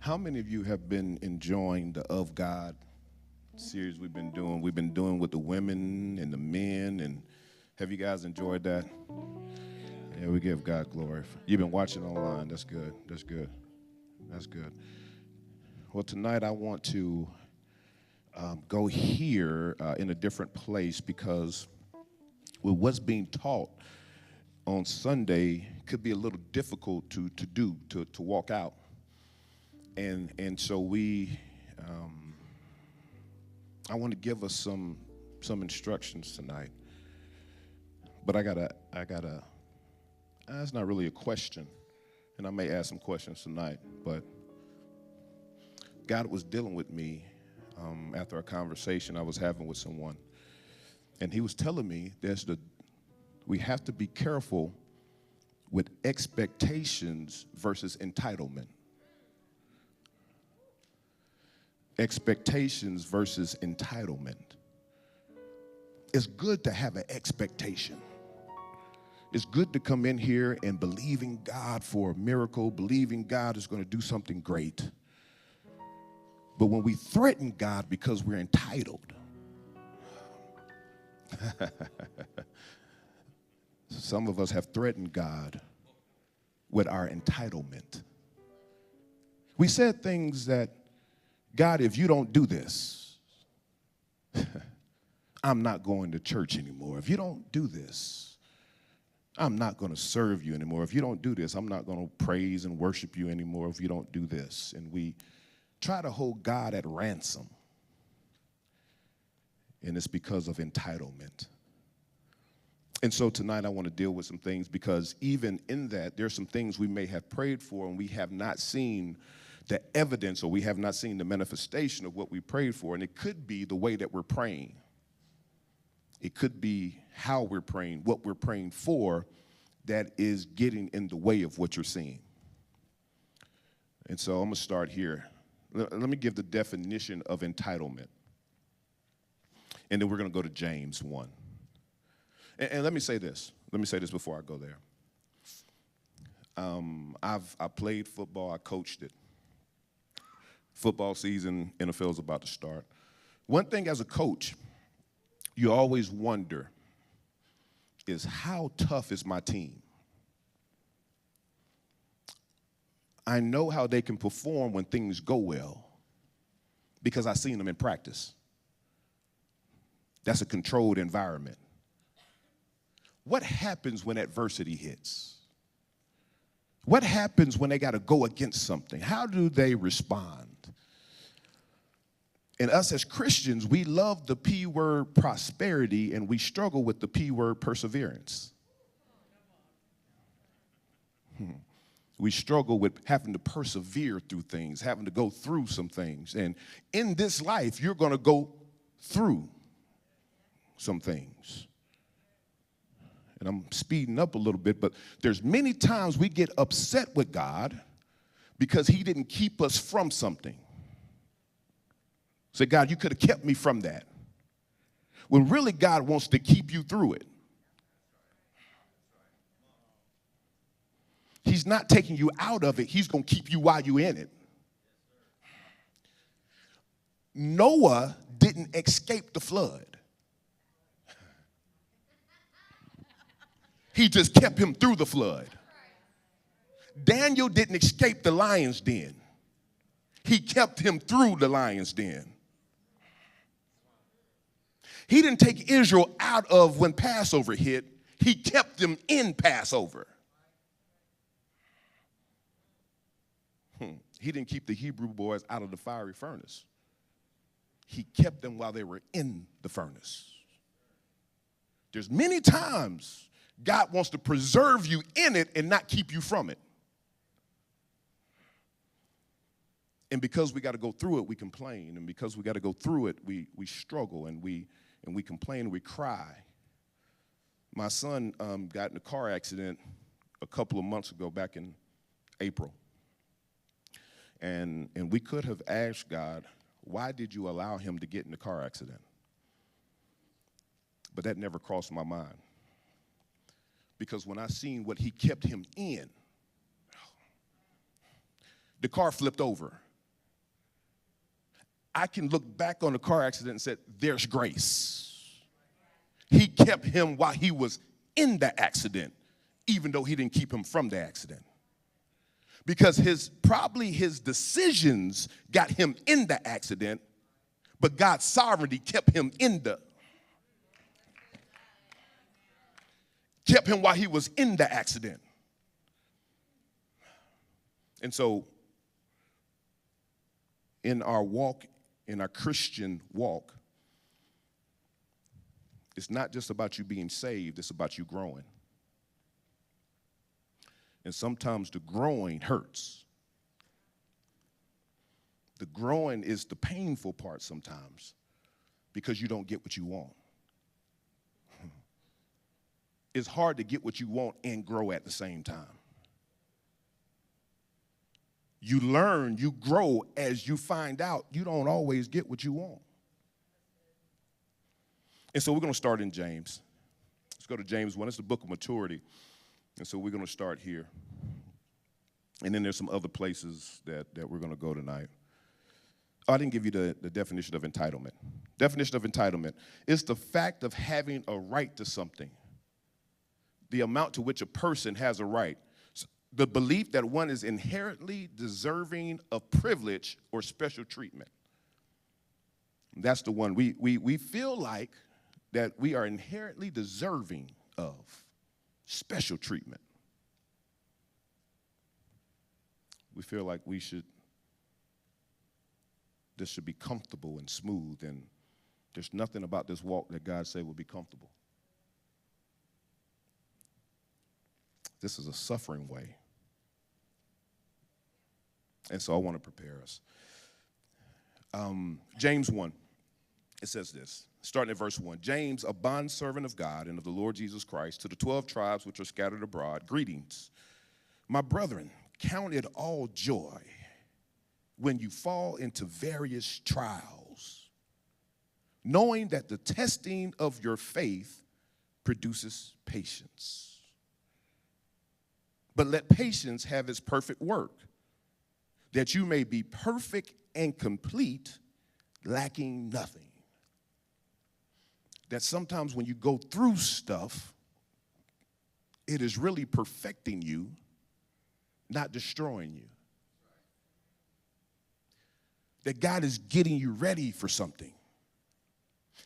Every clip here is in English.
How many of you have been enjoying the Of God series we've been doing? We've been doing with the women and the men, and have you guys enjoyed that? Yeah, we give God glory. You've been watching online. That's good. That's good. That's good. Well, tonight I want to go here in a different place because with what's being taught on Sunday could be a little difficult to walk out. And so I want to give us some instructions tonight. But I gotta. That's not really a question, and I may ask some questions tonight. But God was dealing with me after a conversation I was having with someone, and He was telling me we have to be careful with expectations versus entitlement. Expectations versus entitlement. It's good to have an expectation. It's good to come in here and believing God for a miracle, believing God is going to do something great. But when we threaten God because we're entitled, some of us have threatened God with our entitlement. We said things that, God, if you don't do this, I'm not going to church anymore. If you don't do this, I'm not going to serve you anymore. If you don't do this, I'm not going to praise and worship you anymore if you don't do this. And we try to hold God at ransom. And it's because of entitlement. And so tonight I want to deal with some things because even in that, there's some things we may have prayed for and we have not seen the evidence, or we have not seen the manifestation of what we prayed for. And it could be the way that we're praying. It could be how we're praying, what we're praying for, that is getting in the way of what you're seeing. And so I'm going to start here. Let me give the definition of entitlement. And then we're going to go to James 1. And let me say this. Let me say this before I go there. I played football. I coached it. Football season, NFL is about to start. One thing as a coach, you always wonder is how tough is my team? I know how they can perform when things go well because I've seen them in practice. That's a controlled environment. What happens when adversity hits? What happens when they got to go against something? How do they respond? And us as Christians, we love the P word prosperity and we struggle with the P word perseverance. We struggle with having to persevere through things, having to go through some things. And in this life, you're going to go through some things. And I'm speeding up a little bit, but there's many times we get upset with God because He didn't keep us from something. Say, God, you could have kept me from that. When really God wants to keep you through it. He's not taking you out of it. He's going to keep you while you're in it. Noah didn't escape the flood. He just kept him through the flood. Daniel didn't escape the lion's den. He kept him through the lion's den. He didn't take Israel out of when Passover hit. He kept them in Passover. He didn't keep the Hebrew boys out of the fiery furnace. He kept them while they were in the furnace. There's many times God wants to preserve you in it and not keep you from it. And because we got to go through it, we complain. And because we got to go through it, we struggle and we complain and we cry. My son got in a car accident a couple of months ago, back in April. And we could have asked God, why did you allow him to get in a car accident? But that never crossed my mind. Because when I seen what he kept him in, the car flipped over. I can look back on the car accident and say, there's grace. He kept him while he was in the accident, even though he didn't keep him from the accident. Because probably his decisions got him in the accident, but God's sovereignty kept him kept him while he was in the accident. And so in our walk, in our Christian walk, it's not just about you being saved, it's about you growing. And sometimes the growing hurts. The growing is the painful part sometimes because you don't get what you want. It's hard to get what you want and grow at the same time. You learn, you grow as you find out you don't always get what you want. And so we're going to start in James. Let's go to James 1. It's the book of maturity. And so we're going to start here. And then there's some other places that we're going to go tonight. Oh, I didn't give you the definition of entitlement. Definition of entitlement is the fact of having a right to something, the amount to which a person has a right, the belief that one is inherently deserving of privilege or special treatment. That's the one. We feel like that we are inherently deserving of special treatment. We feel like this should be comfortable and smooth, and there's nothing about this walk that God said will be comfortable. This is a suffering way. And so I want to prepare us. James 1, it says this, starting at verse 1. James, a bondservant of God and of the Lord Jesus Christ, to the 12 tribes which are scattered abroad, greetings. My brethren, count it all joy when you fall into various trials, knowing that the testing of your faith produces patience. But let patience have its perfect work, that you may be perfect and complete, lacking nothing. That sometimes when you go through stuff, it is really perfecting you, not destroying you. That God is getting you ready for something.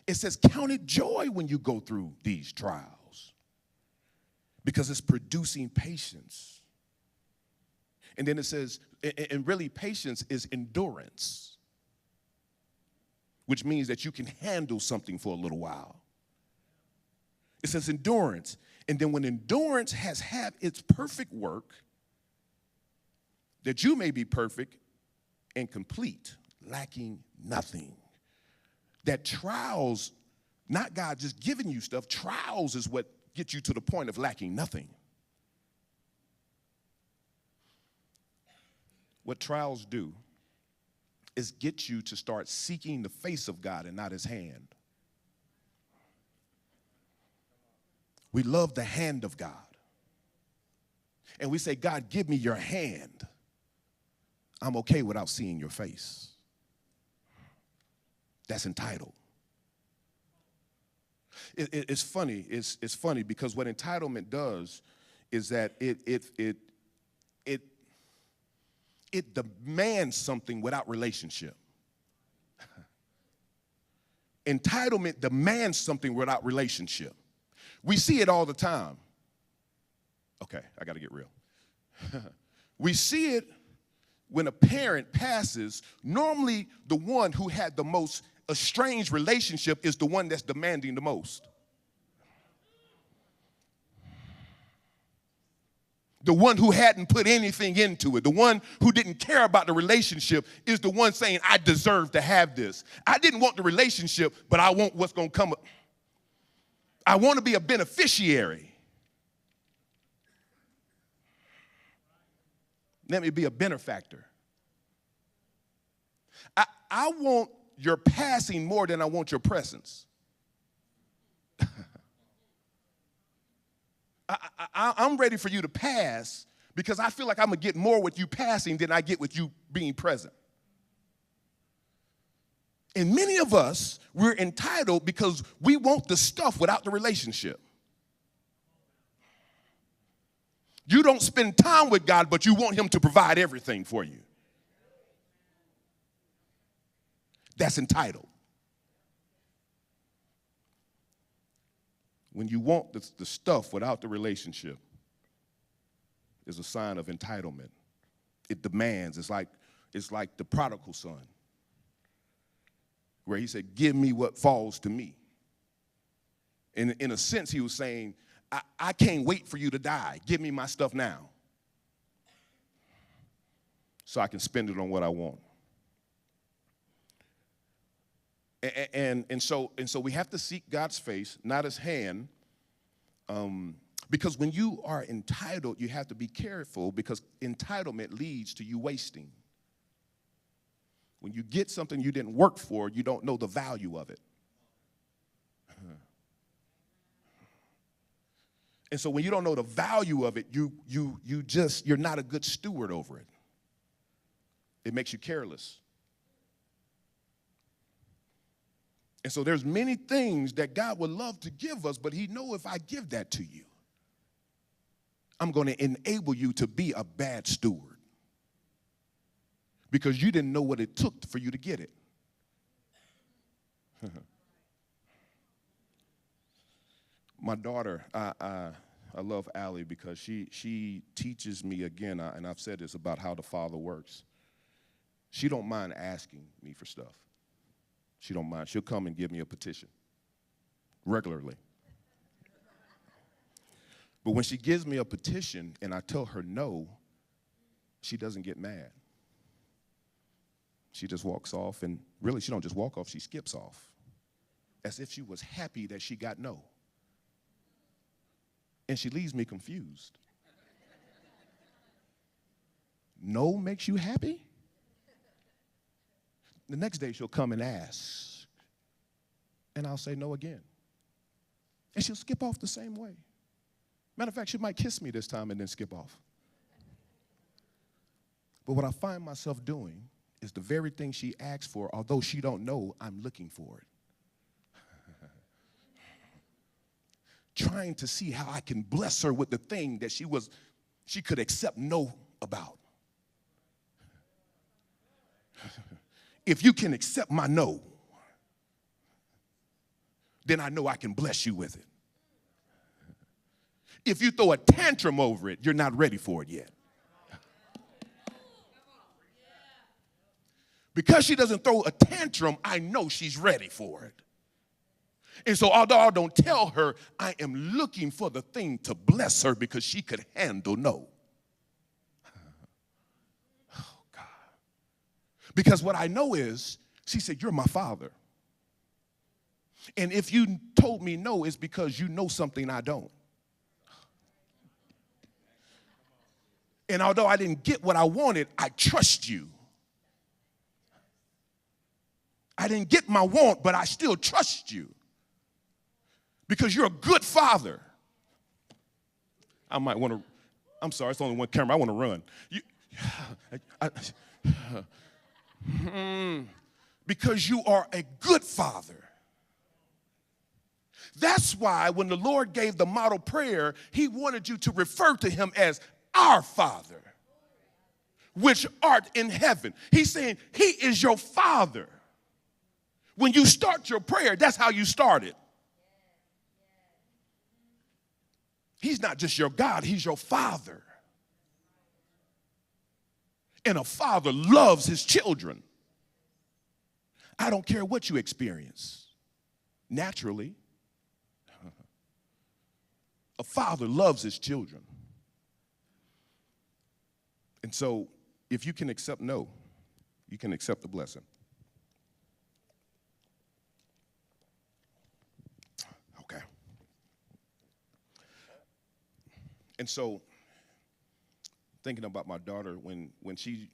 It says, count it joy when you go through these trials, because it's producing patience. And then it says, and really patience is endurance, which means that you can handle something for a little while. It says endurance. And then when endurance has had its perfect work, that you may be perfect and complete, lacking nothing. That trials, not God just giving you stuff, trials is what gets you to the point of lacking nothing. What trials do is get you to start seeking the face of God and not his hand. We love the hand of God. And we say, God, give me your hand. I'm okay without seeing your face. That's entitled. It's funny. It's funny because what entitlement does is that it demands something without relationship. Entitlement demands something without relationship. We see it all the time. Okay, I got to get real. We see it when a parent passes. Normally, the one who had the most estranged relationship is the one that's demanding the most. The one who hadn't put anything into it, the one who didn't care about the relationship is the one saying, I deserve to have this. I didn't want the relationship, but I want what's going to come. I want to be a beneficiary. Let me be a benefactor. I want your passing more than I want your presence. I'm ready for you to pass because I feel like I'm going to get more with you passing than I get with you being present. And many of us, we're entitled because we want the stuff without the relationship. You don't spend time with God, but you want him to provide everything for you. That's entitled. When you want the stuff without the relationship is a sign of entitlement. It demands. It's like the prodigal son, where he said, give me what falls to me. In a sense, he was saying, I can't wait for you to die. Give me my stuff now so I can spend it on what I want. And so we have to seek God's face, not his hand, because when you are entitled, you have to be careful, because entitlement leads to you wasting. When you get something you didn't work for, you don't know the value of it. And so when you don't know the value of it, you're not a good steward over it. It makes you careless. And so there's many things that God would love to give us, but he knows if I give that to you, I'm going to enable you to be a bad steward because you didn't know what it took for you to get it. My daughter, I love Allie because she teaches me again, and I've said this about how the Father works. She don't mind asking me for stuff. She don't mind. She'll come and give me a petition regularly. But when she gives me a petition and I tell her no, she doesn't get mad. She just walks off, and really she don't just walk off, she skips off, as if she was happy that she got no. And she leaves me confused. No makes you happy? The next day she'll come and ask, and I'll say no again. And she'll skip off the same way. Matter of fact, she might kiss me this time and then skip off. But what I find myself doing is the very thing she asks for, although she don't know, I'm looking for it. Trying to see how I can bless her with the thing that she could accept no about. If you can accept my no, then I know I can bless you with it. If you throw a tantrum over it, you're not ready for it yet. Because she doesn't throw a tantrum, I know she's ready for it. And so although I don't tell her, I am looking for the thing to bless her because she could handle no. Oh, God. Because what I know is, she said, you're my father. And if you told me no, it's because you know something I don't. And although I didn't get what I wanted, I trust you. I didn't get my want, but I still trust you. Because you're a good father. I might want to, I'm sorry, it's only one camera. I want to run. Because you are a good father. That's why when the Lord gave the model prayer, he wanted you to refer to him as our Father, which art in heaven. He's saying he is your father. When you start your prayer, that's how you start it. He's not just your God, he's your father. And a father loves his children. I don't care what you experience. Naturally, a father loves his children. And so, if you can accept no, you can accept the blessing. Okay. And so, thinking about my daughter, when she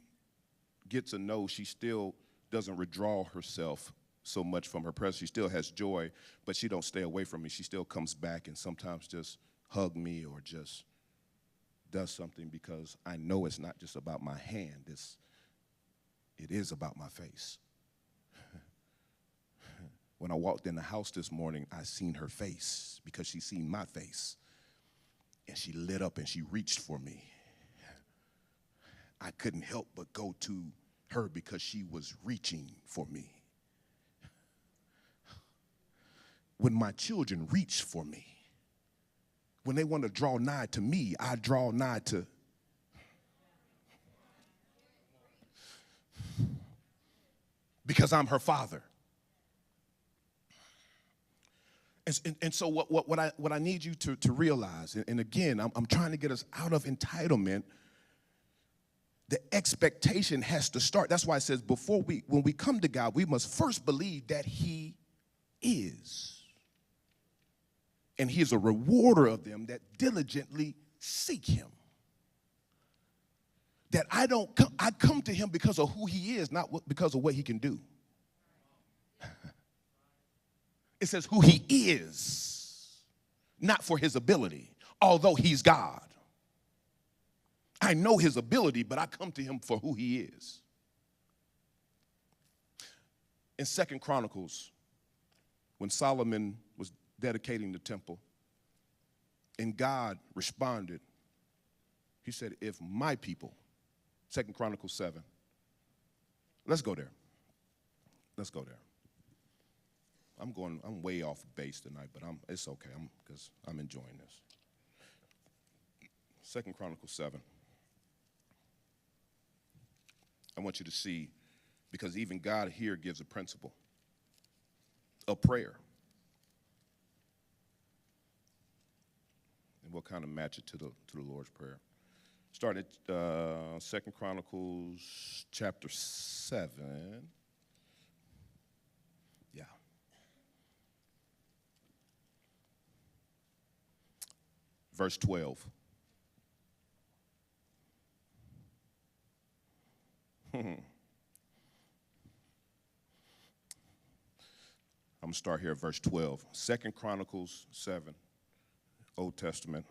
gets a no, she still doesn't withdraw herself so much from her presence. She still has joy, but she don't stay away from me. She still comes back and sometimes just hug me or just does something, because I know it's not just about my hand. It is about my face. When I walked in the house this morning, I seen her face because she seen my face. And she lit up and she reached for me. I couldn't help but go to her because she was reaching for me. When my children reach for me, when they want to draw nigh to me, I draw nigh to. Because I'm her father. And so what I need you to realize, and again, I'm trying to get us out of entitlement. The expectation has to start. That's why it says when we come to God, we must first believe that he is. And he is a rewarder of them that diligently seek him. That I come to him because of who he is, not because of what he can do. It says who he is, not for his ability, although he's God. I know his ability, but I come to him for who he is. In 2 Chronicles, when Solomon was dedicating the temple, and God responded, he said, if my people, 2 Chronicles 7, let's go there. Let's go there. I'm way off base tonight, but it's okay, because I'm enjoying this. 2 Chronicles 7. I want you to see, because even God here gives a principle of prayer. And we'll kind of match it to the Lord's Prayer. Start at 2 Chronicles chapter 7. Yeah. Verse 12. I'm going to start here at verse 12. 2 Chronicles 7, Old Testament.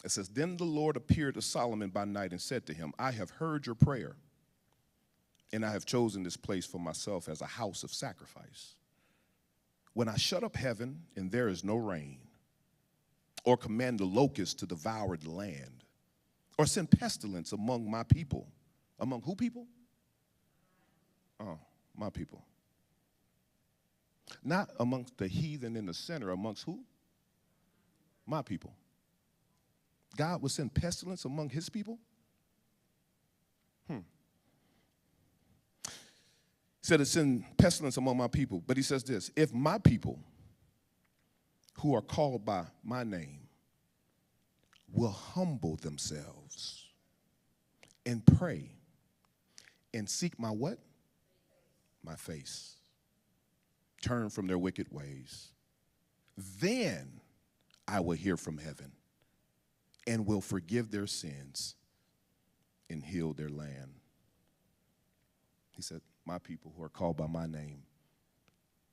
It says, then the Lord appeared to Solomon by night and said to him, I have heard your prayer, and I have chosen this place for myself as a house of sacrifice. When I shut up heaven and there is no rain, or command the locusts to devour the land, or send pestilence among my people. Among who people? Oh, my people. Not amongst the heathen in the center, amongst who? My people. God would send pestilence among his people? He said it's send pestilence among my people. But he says this, if my people who are called by my name will humble themselves and pray and seek my what? My face. Turn from their wicked ways. Then I will hear from heaven and will forgive their sins and heal their land. He said, my people who are called by my name,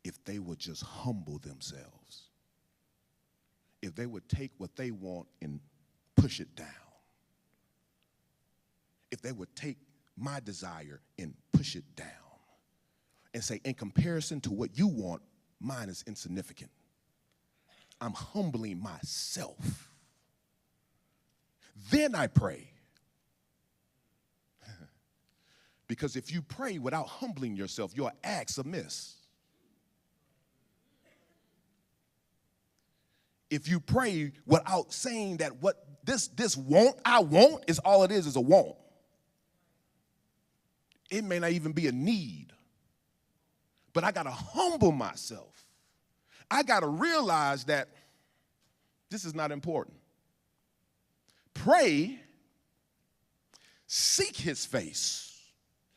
if they would just humble themselves, if they would take what they want and push it down, if they would take my desire and push it down and say, in comparison to what you want, mine is insignificant. I'm humbling myself. Then I pray. Because if you pray without humbling yourself, your act's amiss. If you pray without saying that what this I want is all it is a want. It may not even be a need. But I got to humble myself. I got to realize that this is not important. Pray, seek his face,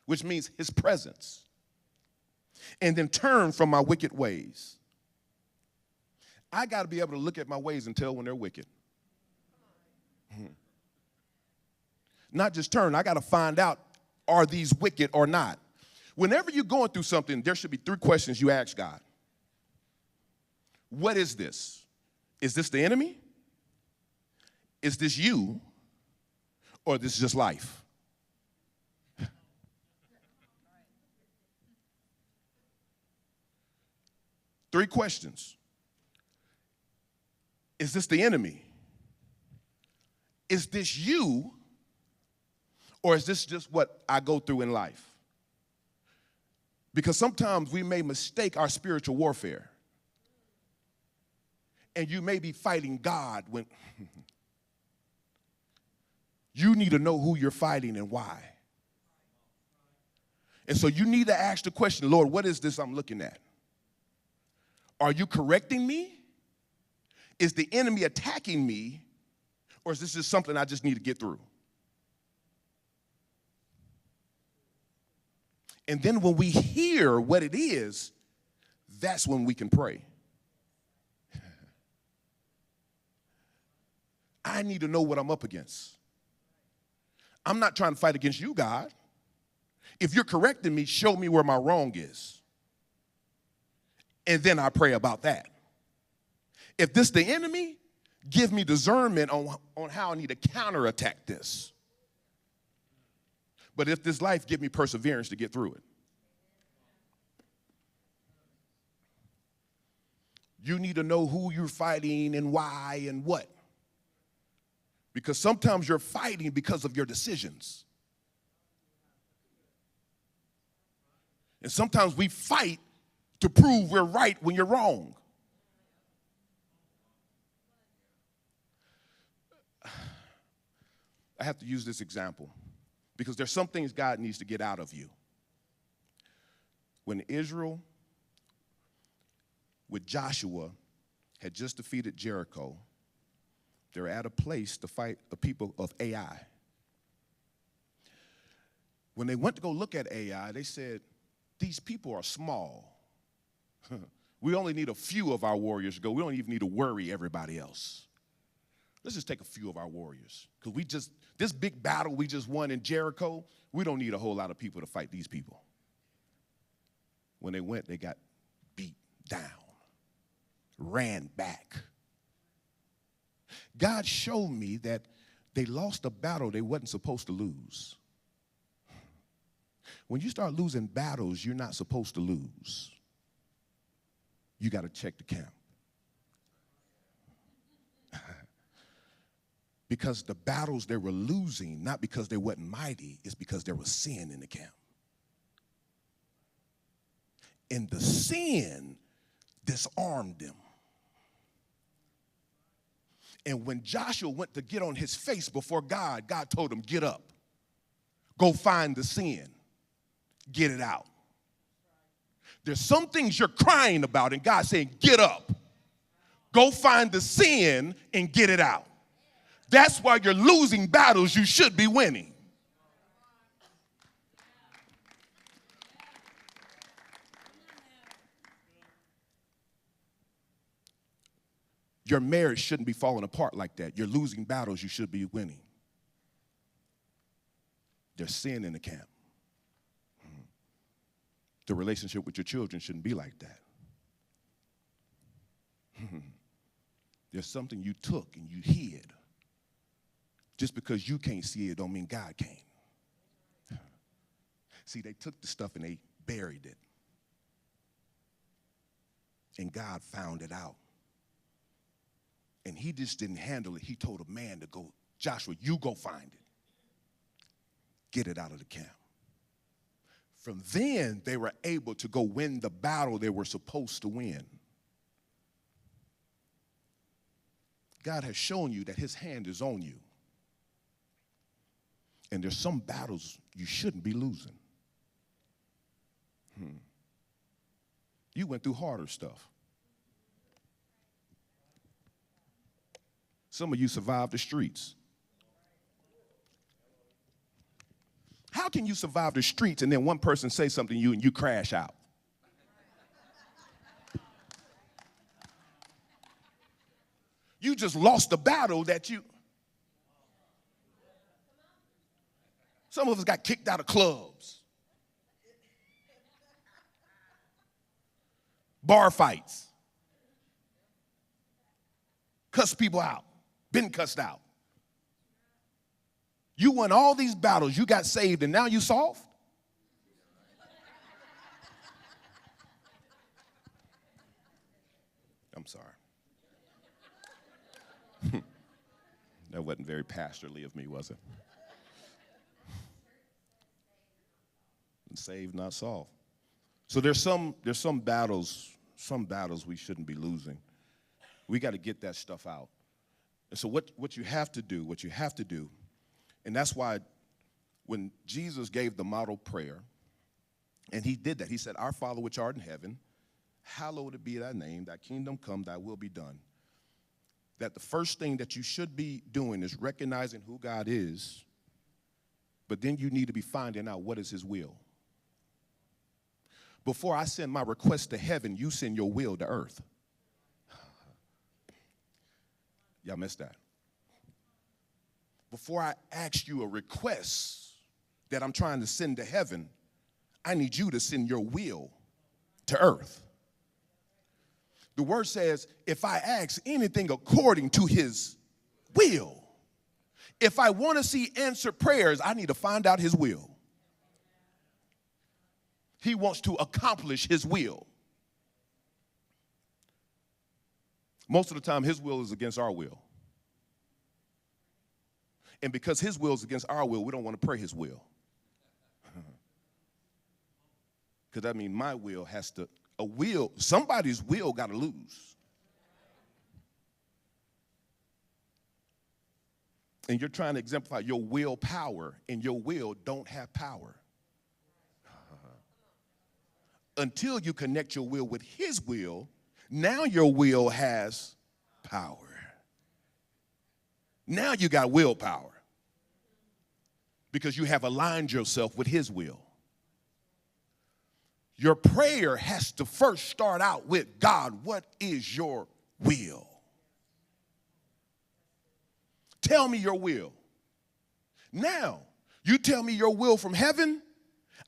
which means his presence, and then turn from my wicked ways. I got to be able to look at my ways and tell when they're wicked. Not just turn, I got to find out, are these wicked or not? Whenever you're going through something, there should be 3 questions you ask God. What is this? Is this the enemy? Is this you? Or this is just life? 3 questions. Is this the enemy? Is this you? Or is this just what I go through in life? Because sometimes we may mistake our spiritual warfare. And you may be fighting God when you need to know who you're fighting and why. And so you need to ask the question, Lord, what is this I'm looking at? Are you correcting me? Is the enemy attacking me? Or is this just something I just need to get through? And then when we hear what it is, that's when we can pray. I need to know what I'm up against. I'm not trying to fight against you, God. If you're correcting me, show me where my wrong is. And then I pray about that. If this the enemy, give me discernment on how I need to counterattack this. But if this life, give me perseverance to get through it. You need to know who you're fighting and why and what. Because sometimes you're fighting because of your decisions. And sometimes we fight to prove we're right when you're wrong. I have to use this example because there's some things God needs to get out of you. When Israel, with Joshua, had just defeated Jericho, they were at a place to fight the people of Ai. When they went to go look at Ai, they said, these people are small. We only need a few of our warriors to go. We don't even need to worry everybody else. Let's just take a few of our warriors. Because this big battle we just won in Jericho, we don't need a whole lot of people to fight these people. When they went, they got beat down, ran back. God showed me that they lost a battle they wasn't supposed to lose. When you start losing battles you're not supposed to lose, you got to check the camp. Because the battles they were losing, not because they wasn't mighty, it's because there was sin in the camp. And the sin disarmed them. And when Joshua went to get on his face before God, God told him, get up. Go find the sin. Get it out. There's some things you're crying about, and God's saying, get up. Go find the sin and get it out. That's why you're losing battles you should be winning. Your marriage shouldn't be falling apart like that. You're losing battles you should be winning. There's sin in the camp. The relationship with your children shouldn't be like that. There's something you took and you hid. Just because you can't see it don't mean God can't. See, they took the stuff and they buried it. And God found it out. And he just didn't handle it. He told a man to go, Joshua, you go find it. Get it out of the camp. From then, they were able to go win the battle they were supposed to win. God has shown you that his hand is on you. And there's some battles you shouldn't be losing. You went through harder stuff. Some of you survived the streets. How can you survive the streets and then one person say something to you and you crash out? You just lost the battle that you... Some of us got kicked out of clubs. Bar fights. Cuss people out. Been cussed out. You won all these battles. You got saved and now you soft? I'm sorry. That wasn't very pastorly of me, was it? Saved, not solved. So there's some battles we shouldn't be losing. We got to get that stuff out. And so what you have to do, and that's why when Jesus gave the model prayer, and he did that, he said, "Our Father which art in heaven, hallowed be thy name, thy kingdom come, thy will be done." That the first thing that you should be doing is recognizing who God is, but then you need to be finding out what is his will. Before I send my request to heaven, you send your will to earth. Y'all missed that. Before I ask you a request that I'm trying to send to heaven, I need you to send your will to earth. The word says, if I ask anything according to his will, if I want to see answered prayers, I need to find out his will. He wants to accomplish his will. Most of the time, his will is against our will. And because his will is against our will, we don't want to pray his will. Because that means my will has to, somebody's will got to lose. And you're trying to exemplify your willpower, and your will don't have power. Until you connect your will with his will, now your will has power. Now you got willpower because you have aligned yourself with his will. Your prayer has to first start out with, God, what is your will? Tell me your will. Now, you tell me your will from heaven,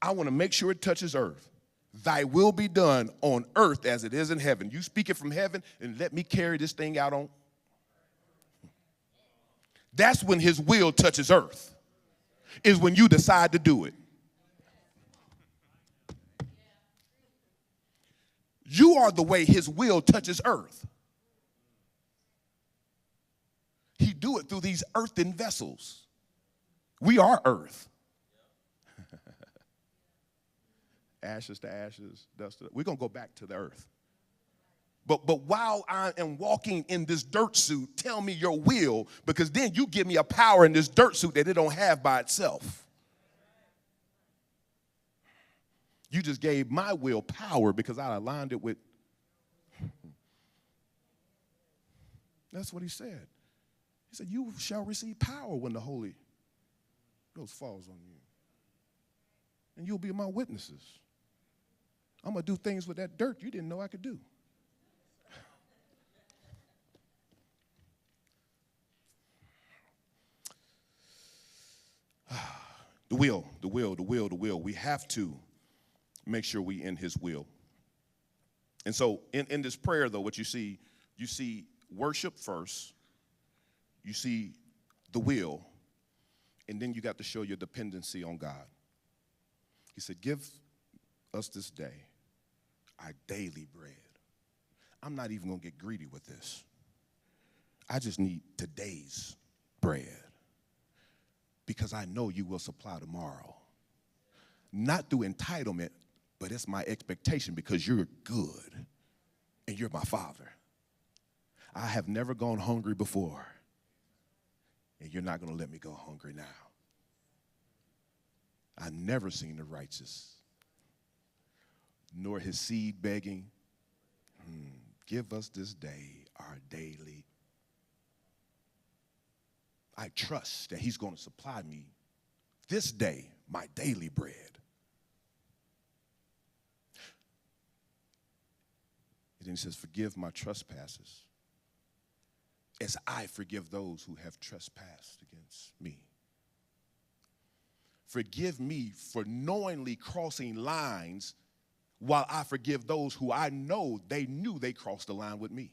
I want to make sure it touches earth. Thy will be done on earth as it is in heaven. You speak it from heaven and let me carry this thing out on. That's when his will touches earth, is when you decide to do it. You are the way his will touches earth. He do it through these earthen vessels. We are earth. Ashes to ashes, dust to dust. We're going to go back to the earth. But while I am walking in this dirt suit, tell me your will, because then you give me a power in this dirt suit that it don't have by itself. You just gave my will power because I aligned it with. That's what he said. He said, you shall receive power when the Holy Ghost falls on you. And you'll be my witnesses. I'm going to do things with that dirt you didn't know I could do. The will. We have to make sure we in his will. And so in this prayer, though, what you see worship first, you see the will, and then you got to show your dependency on God. He said, give us this day our daily bread. I'm not even going to get greedy with this. I just need today's bread because I know you will supply tomorrow. Not through entitlement, but it's my expectation because you're good and you're my Father. I have never gone hungry before, and you're not going to let me go hungry now. I've never seen the righteous, nor his seed begging. Give us this day our daily. I trust that he's going to supply me this day my daily bread. And then he says, forgive my trespasses as I forgive those who have trespassed against me. Forgive me for knowingly crossing lines while I forgive those who I know they knew they crossed the line with me.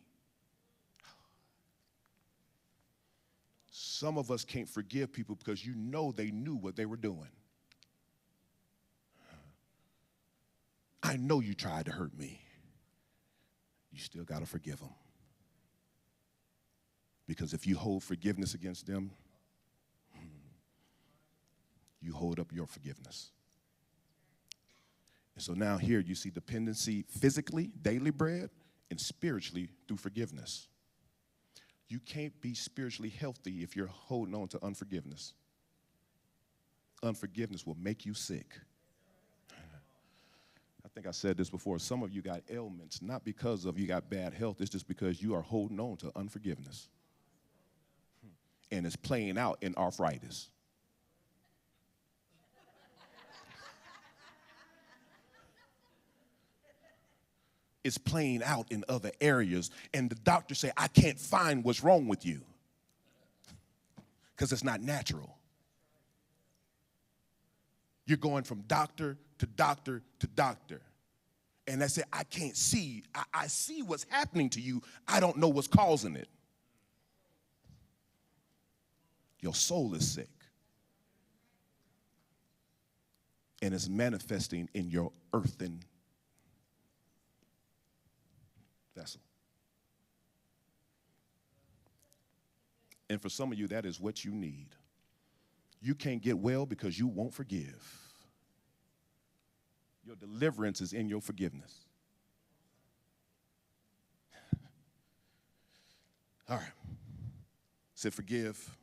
Some of us can't forgive people because you know they knew what they were doing. I know you tried to hurt me. You still got to forgive them. Because if you hold forgiveness against them, you hold up your forgiveness. And so now here you see dependency physically, daily bread, and spiritually through forgiveness. You can't be spiritually healthy if you're holding on to unforgiveness. Unforgiveness will make you sick. I think I said this before. Some of you got ailments, not because of you got bad health. It's just because you are holding on to unforgiveness. And it's playing out in arthritis. It's playing out in other areas. And the doctor say, I can't find what's wrong with you. Because it's not natural. You're going from doctor to doctor to doctor. And they say, I can't see. I see what's happening to you. I don't know what's causing it. Your soul is sick. And it's manifesting in your earthen vessel. And for some of you, that is what you need. You can't get well because you won't forgive. Your deliverance is in your forgiveness. All right. Said forgive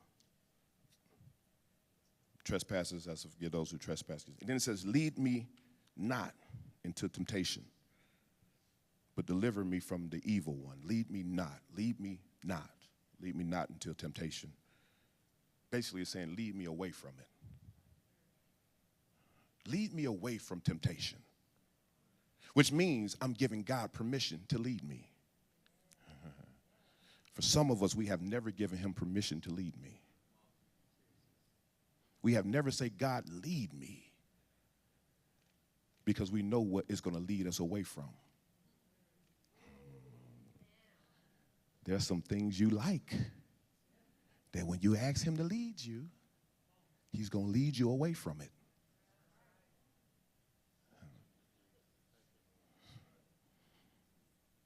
trespasses as I forgive those who trespass. And then it says, lead me not into temptation, but deliver me from the evil one. Lead me not, lead me not, lead me not into temptation. Basically, it's saying, lead me away from it. Lead me away from temptation, which means I'm giving God permission to lead me. For some of us, we have never given him permission to lead me. We have never said, God, lead me, because we know what is going to lead us away from. There are some things you like that when you ask him to lead you, he's going to lead you away from it.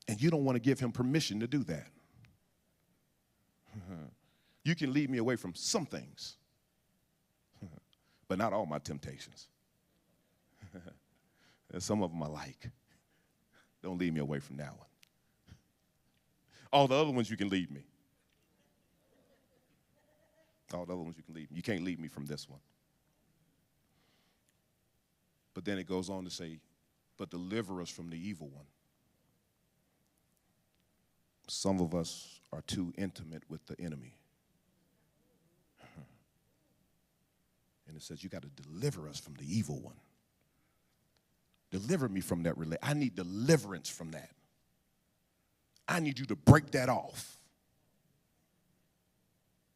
And you don't want to give him permission to do that. You can lead me away from some things, but not all my temptations. Some of them I like. Don't lead me away from that one. All the other ones you can lead me. All the other ones you can lead me. You can't lead me from this one. But then it goes on to say, but deliver us from the evil one. Some of us are too intimate with the enemy. And it says, you got to deliver us from the evil one. Deliver me from that relationship. I need deliverance from that. I need you to break that off.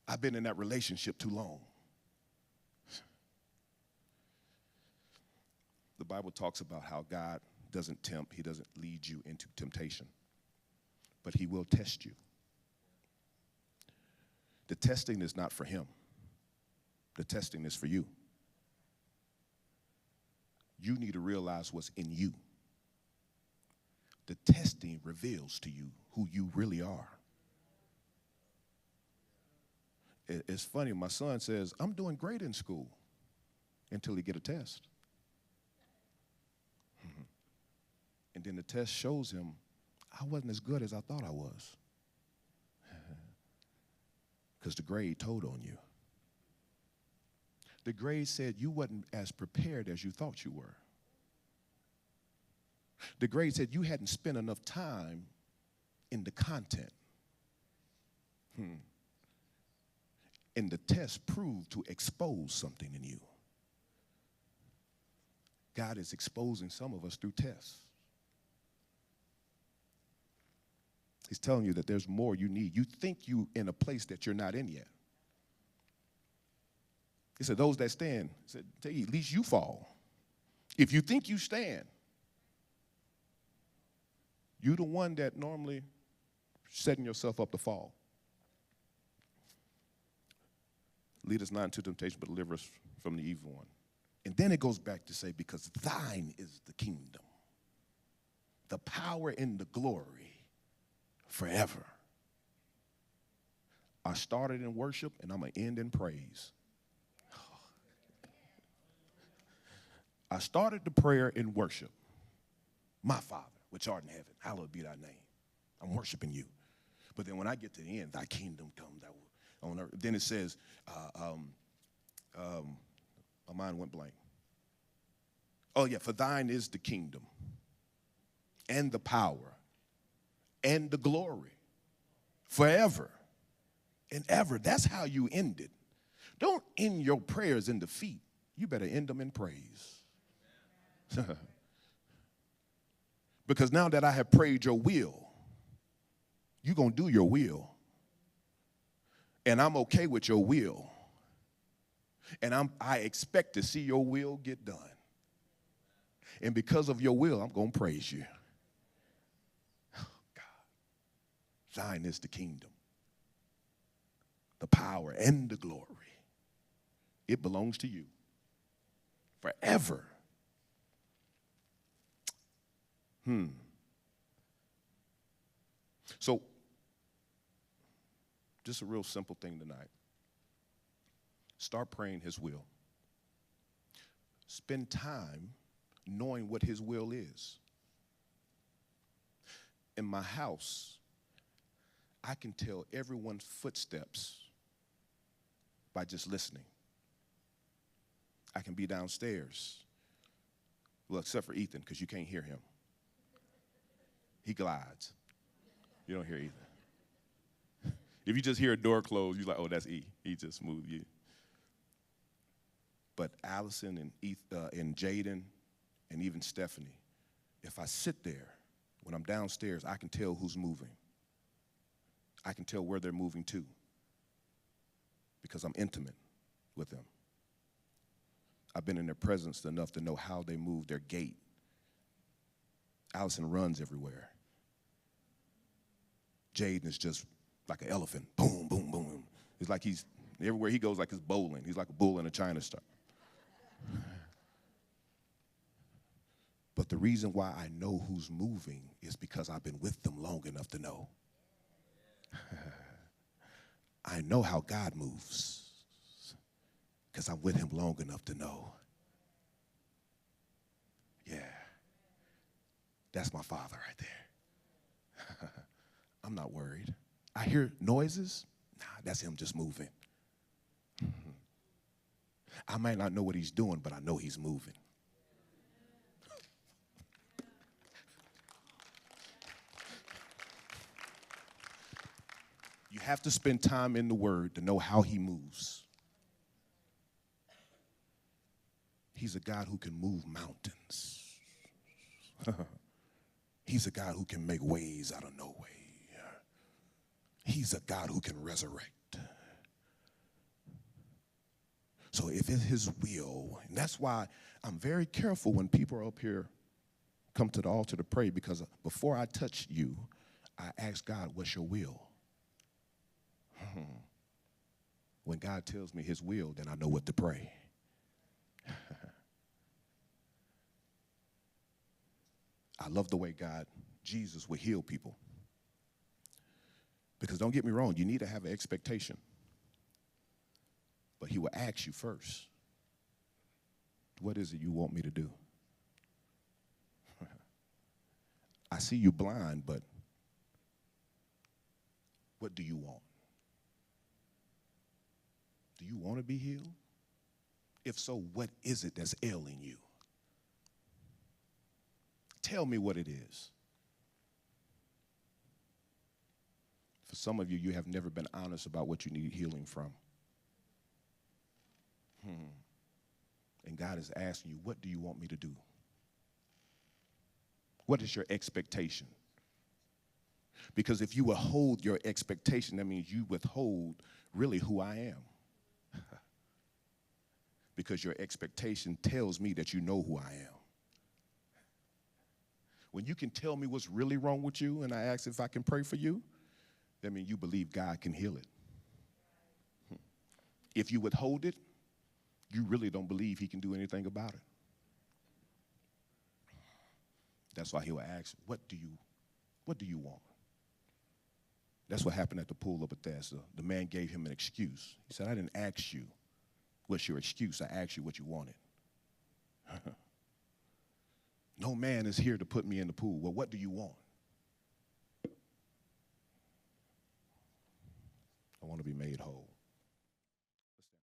I've been in that relationship too long. The Bible talks about how God doesn't tempt. He doesn't lead you into temptation, but he will test you. The testing is not for him. The testing is for you. You need to realize what's in you. The testing reveals to you who you really are. It's funny, my son says, I'm doing great in school until he get a test. And then the test shows him, I wasn't as good as I thought I was. Because the grade told on you. The grade said you wasn't as prepared as you thought you were. The grade said you hadn't spent enough time in the content. And the test proved to expose something in you. God is exposing some of us through tests. He's telling you that there's more you need. You think you're in a place that you're not in yet. He said, those that stand, said, at least you fall. If you think you stand, you're the one that normally setting yourself up to fall. Lead us not into temptation, but deliver us from the evil one. And then it goes back to say, because thine is the kingdom, the power and the glory forever. I started in worship, and I'm going to end in praise. I started the prayer in worship. My Father, which art in heaven, hallowed be thy name. I'm worshiping you. But then when I get to the end, thy kingdom come. On earth. Then it says, my mind went blank. Oh, yeah, for thine is the kingdom and the power and the glory forever and ever. That's how you end it. Don't end your prayers in defeat. You better end them in praise. Because now that I have prayed your will, you're going to do your will. And I'm okay with your will. And I expect to see your will get done. And because of your will, I'm going to praise you. Oh, God. Thine is the kingdom, the power, and the glory. It belongs to you forever. So, just a real simple thing tonight. Start praying his will. Spend time knowing what his will is. In my house, I can tell everyone's footsteps by just listening. I can be downstairs. Well, except for Ethan, because you can't hear him. He glides. You don't hear Ethan. If you just hear a door close, you're like, oh, that's E. He just moved you. But Allison and Jaden and even Stephanie, if I sit there, when I'm downstairs, I can tell who's moving. I can tell where they're moving to because I'm intimate with them. I've been in their presence enough to know how they move, their gait. Allison runs everywhere. Jaden is just like an elephant. Boom, boom, boom. It's like he's, everywhere he goes, like he's bowling. He's like a bull in a China store. But the reason why I know who's moving is because I've been with them long enough to know. I know how God moves because I'm with him long enough to know. Yeah, that's my Father right there. I'm not worried. I hear noises. Nah, that's him just moving. I might not know what he's doing, but I know he's moving. You have to spend time in the Word to know how he moves. He's a God who can move mountains. He's a God who can make ways out of no way. He's a God who can resurrect. So if it's his will, and that's why I'm very careful when people are up here, come to the altar to pray, because before I touch you, I ask God, what's your will? When God tells me his will, then I know what to pray. I love the way Jesus would heal people. Because don't get me wrong, you need to have an expectation. But he will ask you first, what is it you want me to do? I see you blind, but what do you want? Do you want to be healed? If so, what is it that's ailing you? Tell me what it is. For some of you, you have never been honest about what you need healing from. And God is asking you, what do you want me to do? What is your expectation? Because if you withhold your expectation, that means you withhold really who I am. Because your expectation tells me that you know who I am. When you can tell me what's really wrong with you and I ask if I can pray for you, that means you believe God can heal it. If you withhold it, you really don't believe he can do anything about it. That's why he will ask, what do you want? That's what happened at the pool of Bethesda. The man gave him an excuse. He said, I didn't ask you what's your excuse. I asked you what you wanted. No man is here to put me in the pool. Well, what do you want?